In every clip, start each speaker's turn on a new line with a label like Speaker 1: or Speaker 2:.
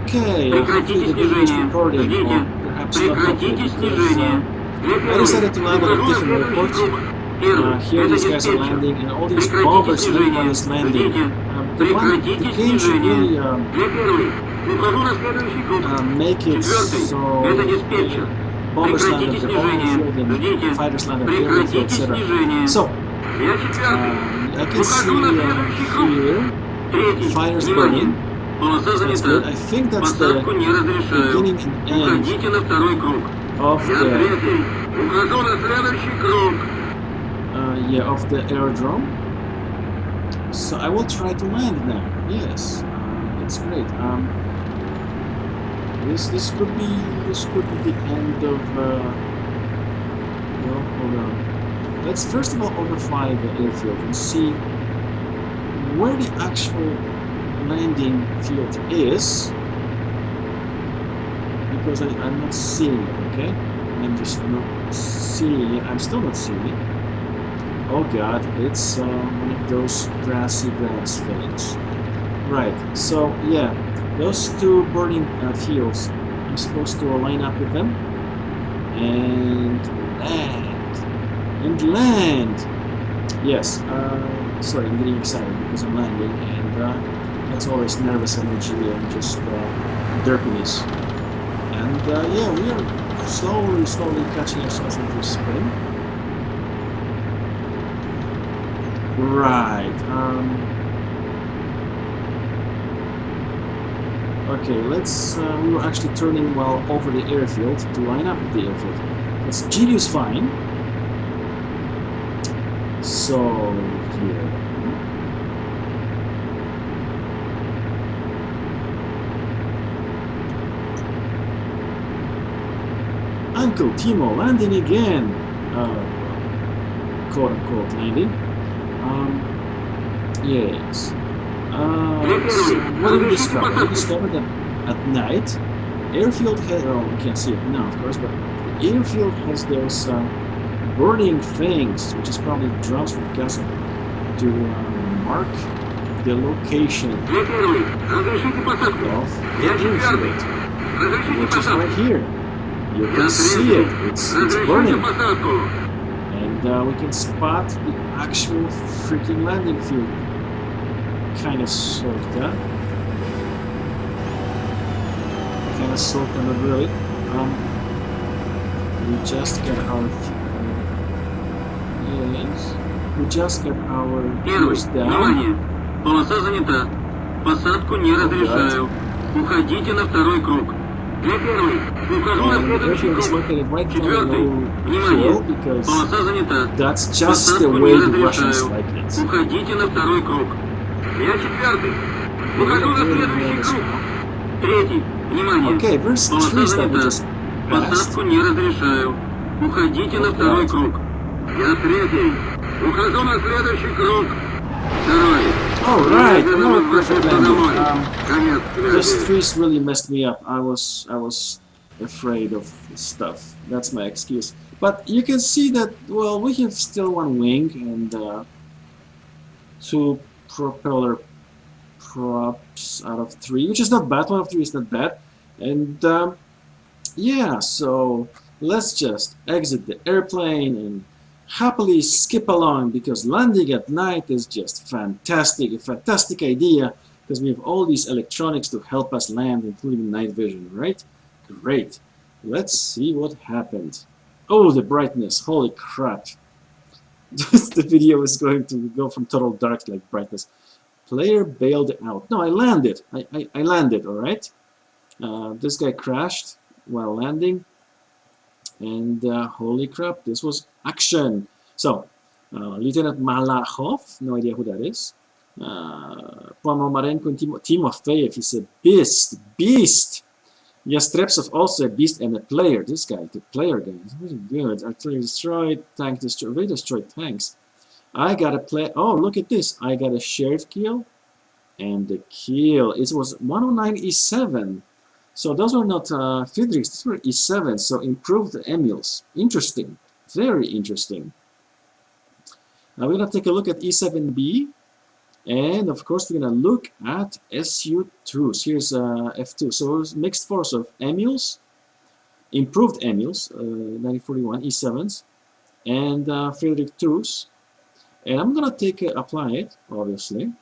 Speaker 1: Okay, hopefully the video is recording, or perhaps not hopefully, because I decided to land at a different airport. Here these guys are landing, and all these bombers and everyone is landing. The game should really make it so bombers land at their own field and fighters land at their own field, etc. So, I can see here fighters burning. That's good. I think that's the beginning and end of of the aerodrome. So I will try to land now. Yes, it's great. This could be the end of. Well, hold on. Let's first of all overfly the airfield and see where the actual landing field is, because I'm not seeing it. Okay, I'm just not seeing it. I'm still not seeing it. Oh god, it's one of those grass things. Right, so yeah, those two burning fields, I'm supposed to line up with them and land. Yes, sorry, I'm getting excited because I'm landing, and that's always nervous energy and just derpiness. And yeah, we are slowly catching ourselves into spin. Right. Okay, let's. We were actually turning well over the airfield to line up with the airfield. That's GDU's fine. So here. Uncle Timo landing again. Quote unquote landing. Yes. So what did we discover? We discovered that at night, airfield has. Oh, we can't see it now, of course, but the airfield has those burning things, which is probably drums from Gaza, to mark the location of the airfield, which is right here. You can see it. It's burning. And we can spot the actual freaking landing field. Kind of, sorta. Kind of, sorta, not really. We just got our. Yes. We just got our gears down.
Speaker 2: Полоса занята. Посадку не разрешаю. Уходите на второй круг. Для первой. Ухожу на следующий круг. Четвертый. Внимание. Полоса занята.
Speaker 1: That's just the way the Russians like it.
Speaker 2: Уходите на второй круг. Я четвертый. Ухожу на следующий круг. Третий. Внимание.
Speaker 1: Okay, there's trees that we just passed.
Speaker 2: Посадку не разрешаю. Уходите на второй круг. Я третий. Ухожу на следующий круг. Второй.
Speaker 1: Alright, another perfect landing. Those trees really messed me up. I was afraid of stuff. That's my excuse. But you can see that, well, we have still one wing and two propeller props out of 3, which is not bad. 1 of 3 is not bad. And yeah, so let's just exit the airplane and happily skip along, because landing at night is just fantastic. A fantastic idea, because we have all these electronics to help us land, including night vision, right? Great. Let's see what happened. Oh, the brightness. Holy crap. The video is going to go from total dark to like brightness. Player bailed out. No, I landed. I landed, alright? This guy crashed while landing. And holy crap, this was action. So, Lieutenant Malachov, no idea who that is. Ponomarenko and Timofeyev, he's a beast. Yastrepsov, also a beast and a player. This guy, the player guy, is really good. Artillery destroyed, tank destroyed, they destroyed tanks. I got a play. Oh, look at this. I got a shared kill and the kill. It was 109 E7. So those were not Friedrichs, these were E7, so improved Emils. Interesting, very interesting. Now we're going to take a look at E7B. And of course, we're gonna look at SU2s. Here's F2. So it's mixed force of Emules, improved Emules, 1941 E7s, and Friedrich 2s. And I'm gonna apply it, obviously.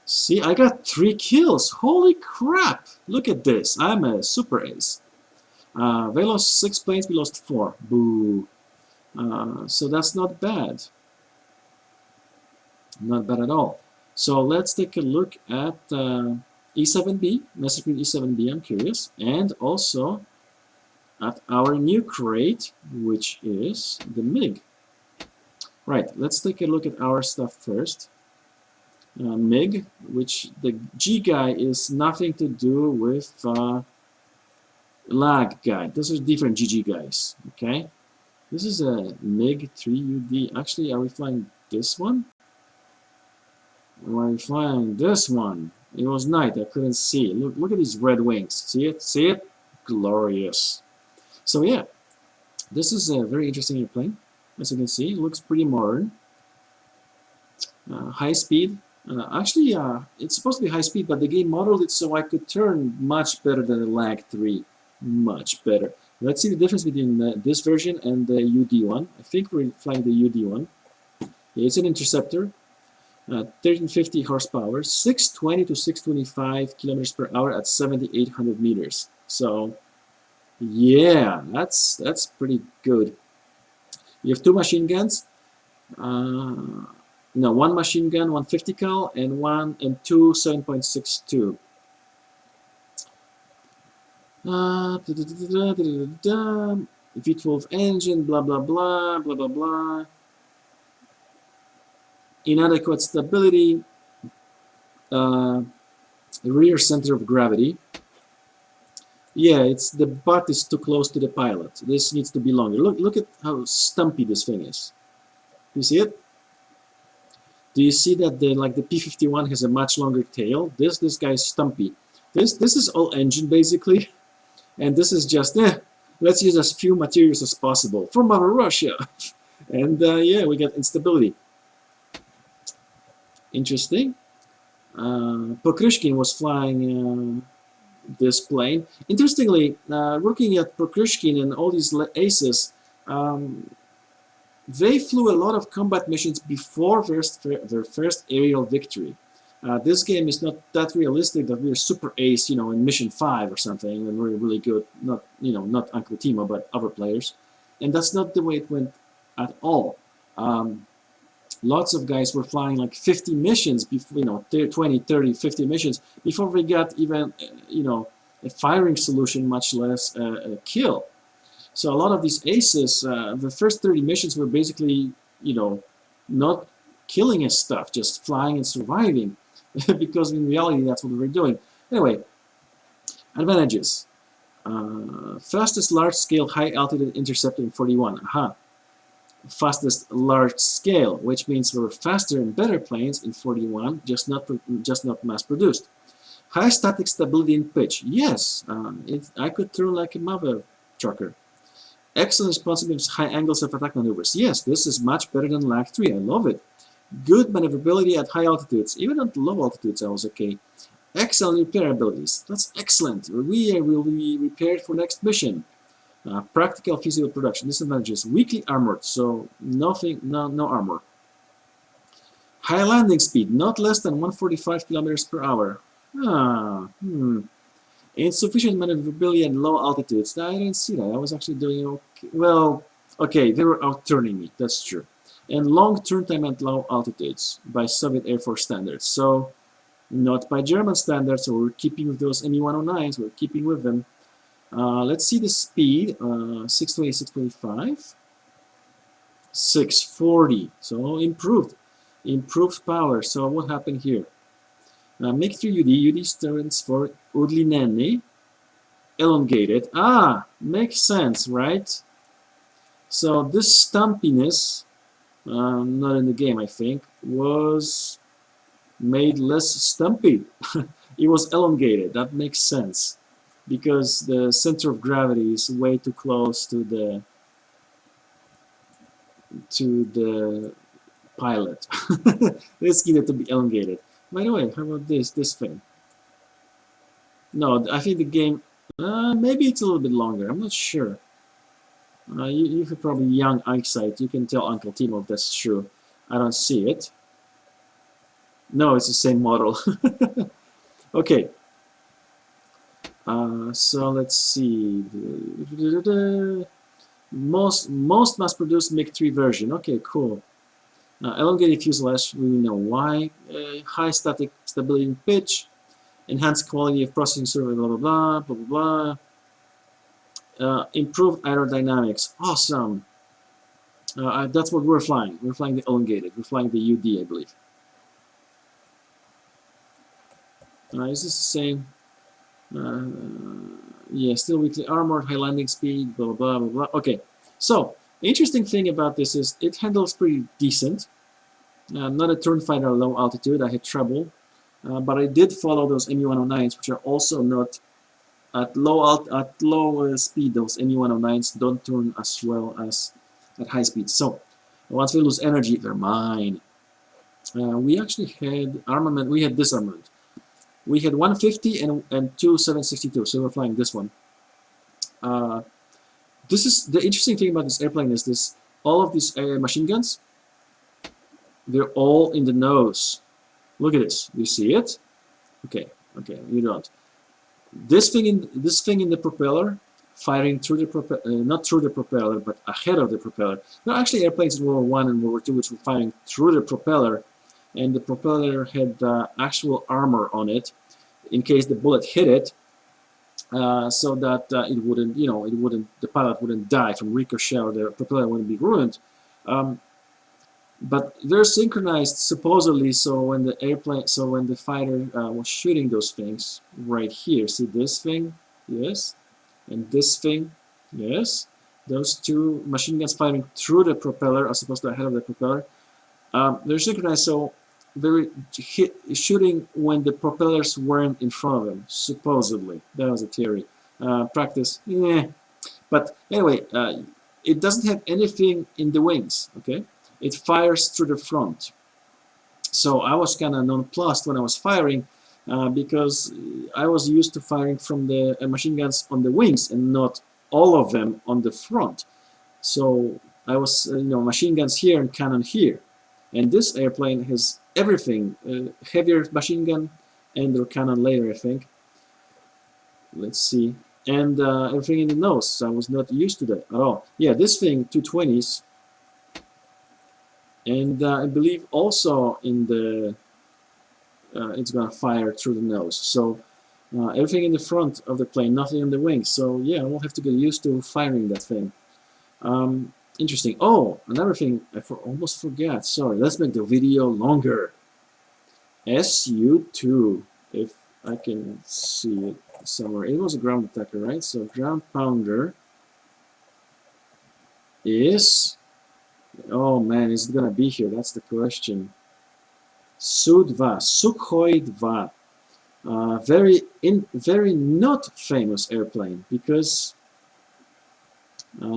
Speaker 1: See, I got 3 kills. Holy crap! Look at this. I'm a super ace. They lost 6 planes, we lost 4. Boo. So that's not bad. Not bad at all. So let's take a look at E7B, Master E7B, I'm curious, and also at our new crate, which is the MiG. Right, let's take a look at our stuff first. MiG, which the G guy is nothing to do with lag guy. Those are different GG guys, okay? This is a MiG 3UD. Actually, are we flying this one? Or are we flying this one? It was night, I couldn't see. Look at these red wings. See it? See it? Glorious. So yeah, this is a very interesting airplane. As you can see, it looks pretty modern. High speed. Actually, it's supposed to be high speed, but the game modeled it so I could turn much better than the Lag 3. Much better. Let's see the difference between this version and the UD one. I think we're flying the UD one. Yeah, it's an interceptor. 1350 horsepower, 620 to 625 kilometers per hour at 7,800 meters. So, yeah, that's pretty good. You have 2 machine guns. No, 1 machine gun, 150 cal, and 2 7.62. V12 engine, blah blah blah, blah blah blah. Inadequate stability, rear center of gravity. Yeah, it's the butt is too close to the pilot. This needs to be longer. Look at how stumpy this thing is. You see it? Do you see that the P-51 has a much longer tail? This guy is stumpy. This is all engine basically, and this is just let's use as few materials as possible from Mother Russia, and yeah, we get instability. Interesting. Pokryshkin was flying this plane. Interestingly, looking at Pokryshkin and all these aces, they flew a lot of combat missions before their first aerial victory. This game is not that realistic that we're super ace, you know, in mission 5 or something, and we're really good. Not, you know, not Uncle Timo, but other players. And that's not the way it went at all. Lots of guys were flying like 50 missions before, you know, 20, 30, 50 missions before we got even, you know, a firing solution, much less a kill. So a lot of these aces, the first 30 missions were basically, you know, not killing us stuff, just flying and surviving, because in reality that's what we were doing. Anyway, advantages. Fastest large-scale high-altitude interceptor in 41. Aha. Fastest large scale, which means we're faster and better planes in 41, just not mass produced. High static stability in pitch. Yes, I could turn like a mother trucker. Excellent responsiveness, high angles of attack maneuvers. Yes, this is much better than Lag 3. I love it. Good maneuverability at high altitudes. Even at low altitudes, I was okay. Excellent repair abilities. That's excellent. We will be repaired for next mission. Practical feasible production. Disadvantages: weakly armored, so nothing, no armor. High landing speed, not less than 145 kilometers per hour. Insufficient maneuverability at low altitudes. I didn't see that. I was actually doing okay. Well, okay, they were outturning me. That's true. And long turn time at low altitudes by Soviet Air Force standards. So, not by German standards. So we're keeping with those ME-109s. We're keeping with them. Let's see the speed, 620, 625, 640, so improved power. So what happened here? Make 3 UD stands for Udlineny, elongated. Makes sense, right? So this stumpiness, not in the game I think, was made less stumpy. It was elongated, that makes sense. Because the center of gravity is way too close to the pilot. This needed to be elongated. By the way, how about this thing? No, I think the game, maybe it's a little bit longer. I'm not sure. You have probably young eyesight. You can tell Uncle Timo if that's true. I don't see it. No, it's the same model. Okay. So let's see. Most mass-produced MiG-3 version. Okay, cool. Elongated fuselage, we know why. High static stability and pitch. Enhanced quality of processing server, blah, blah, blah, blah, blah, blah. Improved aerodynamics. Awesome. That's what we're flying. We're flying the elongated. We're flying the UD, I believe. Is this the same? Yeah, still weakly armored, high landing speed, blah, blah, blah, blah. Okay, so the interesting thing about this is it handles pretty decent. Not a turn fighter at low altitude. I had trouble. But I did follow those MU-109s, which are also not at low speed. Those MU-109s don't turn as well as at high speed. So once we lose energy, they're mine. We actually had armament. We had disarmament. We had 150 and two 762. So we're flying this one. This is the interesting thing about this airplane is this. All of these machine guns, they're all in the nose. Look at this. Do you see it? Okay, you don't. This thing in the propeller, firing through the propeller, not through the propeller, but ahead of the propeller. There are actually airplanes in World War I and World War II which were firing through the propeller, and the propeller had actual armor on it, in case the bullet hit it, so that it wouldn't, the pilot wouldn't die from ricochet, or the propeller wouldn't be ruined. But they're synchronized supposedly, so when the fighter was shooting those things right here, see this thing, yes, and this thing, yes, those two machine guns firing through the propeller as opposed to ahead of the propeller, they're synchronized, so they're shooting when the propellers weren't in front of them, supposedly. That was a theory. Practice, yeah. But anyway, it doesn't have anything in the wings, okay? It fires through the front. So I was kind of nonplussed when I was firing because I was used to firing from the machine guns on the wings and not all of them on the front. So I was, machine guns here and cannon here. And this airplane has everything, heavier machine gun and their cannon later, I think. Let's see. And everything in the nose. So I was not used to that at all. Yeah, this thing, 220s. And I believe also in the it's gonna fire through the nose. So everything in the front of the plane, nothing on the wings. So yeah, we'll have to get used to firing that thing. Interesting. Oh, another thing I almost forgot. Sorry, let's make the video longer. Su-2, if I can see it somewhere. It was a ground attacker, right? So ground pounder is. Oh man, is it gonna be here? That's the question. Su-2, Sukhoi 2. Very not famous airplane because yeah,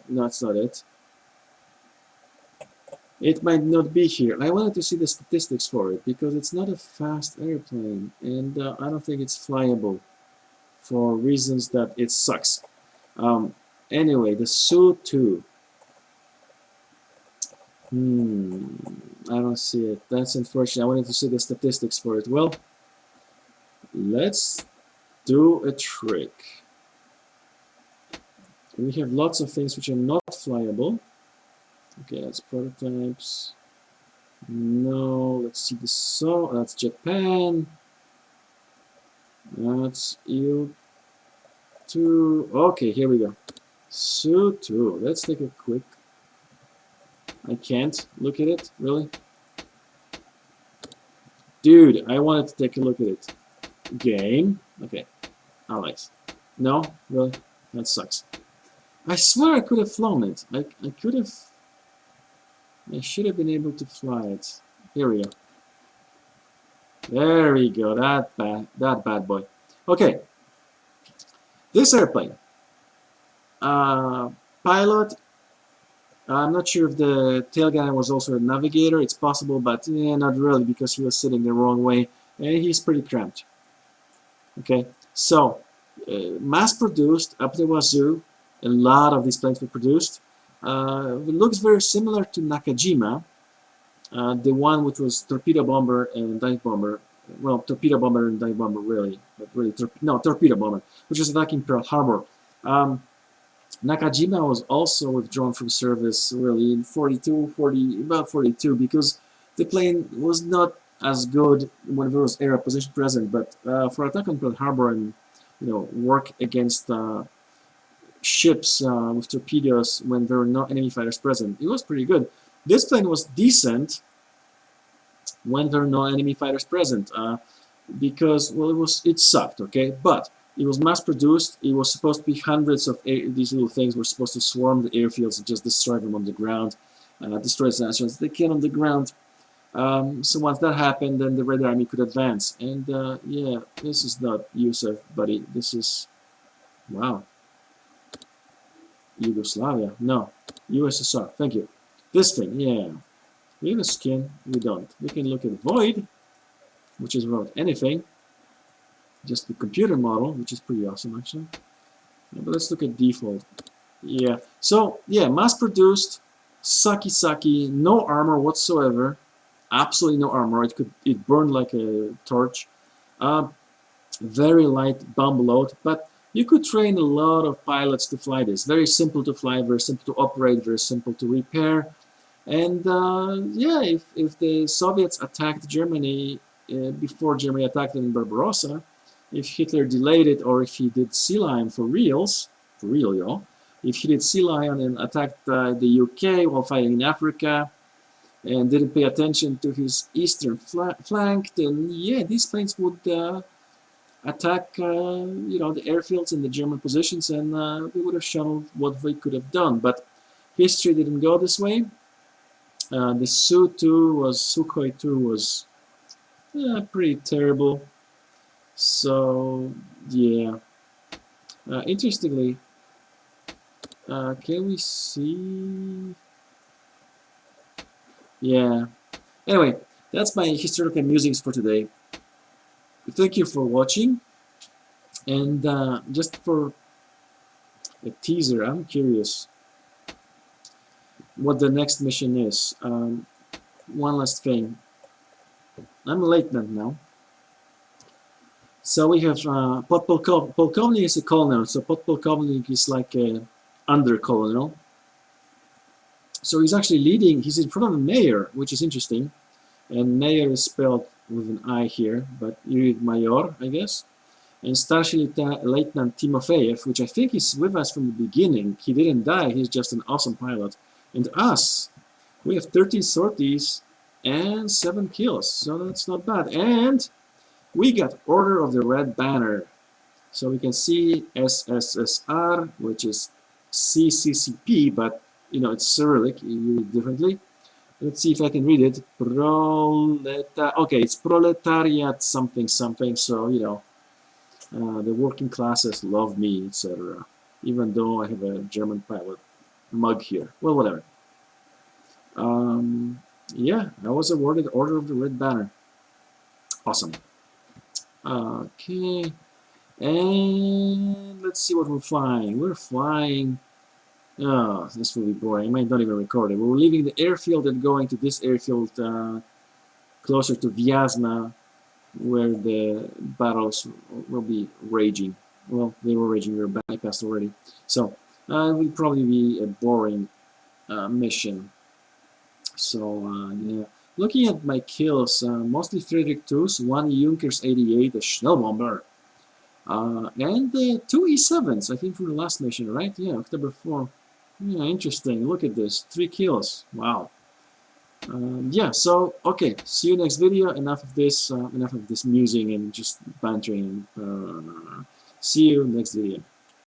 Speaker 1: no, it's not it. It might not be here. I wanted to see the statistics for it because it's not a fast airplane, and I don't think it's flyable for reasons that it sucks. Anyway, the Su-2. I don't see it. That's unfortunate. I wanted to see the statistics for it. Well, let's do a trick. We have lots of things which are not flyable. Okay, that's prototypes. No, let's see this. So that's Japan. That's EU2. Okay, here we go. Su-2. Let's take a quick. I can't look at it, really? Dude, I wanted to take a look at it. Game. Okay. Alex. No? Really? That sucks. I swear I could have flown it. I could have. I should have been able to fly it. Here we go. There we go. That bad boy. Okay. This airplane. Pilot I'm not sure if the tail gunner was also a navigator. It's possible, but yeah, not really, because he was sitting the wrong way, and he's pretty cramped. Okay, so mass-produced up the wazoo. A lot of these planes were produced. It looks very similar to Nakajima, the one which was torpedo bomber and dive bomber. Well, torpedo bomber and dive bomber, really, but really, torpedo bomber, which was attacking Pearl Harbor. Nakajima was also withdrawn from service, really, in about 42, because the plane was not as good when there was air opposition present. But for attack on Pearl Harbor and work against ships with torpedoes when there were no enemy fighters present, it was pretty good. This plane was decent when there were no enemy fighters present, because well, it sucked, okay, but it was mass produced. It was supposed to be hundreds of these little things were supposed to swarm the airfields and just destroy them on the ground, destroy as much as they can on the ground. So once that happened, then the Red Army could advance. And yeah, this is not Yusuf, buddy. This is, wow, Yugoslavia. No, USSR. Thank you. This thing, yeah. We have a skin. We don't. We can look at Void, which is without anything. Just the computer model, which is pretty awesome, actually. Yeah, but let's look at default. Yeah. So yeah, mass-produced, sucky, no armor whatsoever. Absolutely no armor. It burned like a torch. Very light bomb load, but you could train a lot of pilots to fly this. Very simple to fly, very simple to operate, very simple to repair. And yeah, if the Soviets attacked Germany before Germany attacked them in Barbarossa, if Hitler delayed it, or if he did Sea Lion for real, y'all, if he did Sea Lion and attacked the UK while fighting in Africa, and didn't pay attention to his eastern flank, then yeah, these planes would attack the airfields in the German positions, and they would have shown what they could have done. But history didn't go this way. The Sukhoi 2 was pretty terrible. So yeah, interestingly, can we see? Yeah. Anyway, that's my historical musings for today. Thank you for watching. And just for a teaser, I'm curious what the next mission is. One last thing. I'm a lieutenant now. So we have Podpolkovnik is a colonel. So Podpolkovnik is like a under colonel. So he's actually leading, he's in front of a mayor, which is interesting. And mayor is spelled with an I here, but you read mayor, I guess. And Starship Lieutenant Timofeyev, which I think is with us from the beginning. He didn't die, he's just an awesome pilot. And us, we have 13 sorties and 7 kills, so that's not bad. And we got Order of the Red Banner. So we can see SSSR, which is CCCP, but it's Cyrillic, you read it differently. Let's see if I can read it. Okay, it's proletariat something, so, the working classes love me, etc. Even though I have a German pilot mug here. Well, whatever. Yeah, I was awarded Order of the Red Banner. Awesome. Okay. And let's see what we're flying. We're flying... Oh, this will be boring. I might not even record it. We're leaving the airfield and going to this airfield closer to Vyazma, where the battles will be raging. Well, they were raging. We were bypassed already. So, it will probably be a boring mission. So, yeah. Looking at my kills, mostly Friedrich II's, 1 Junkers 88, a Schnellbomber, and 2 E7s, I think, from the last mission, right? Yeah, October 4. Yeah, interesting. Look at this. 3 kills. Wow. Yeah, so, okay. See you next video. Enough of this musing and just bantering. See you next video.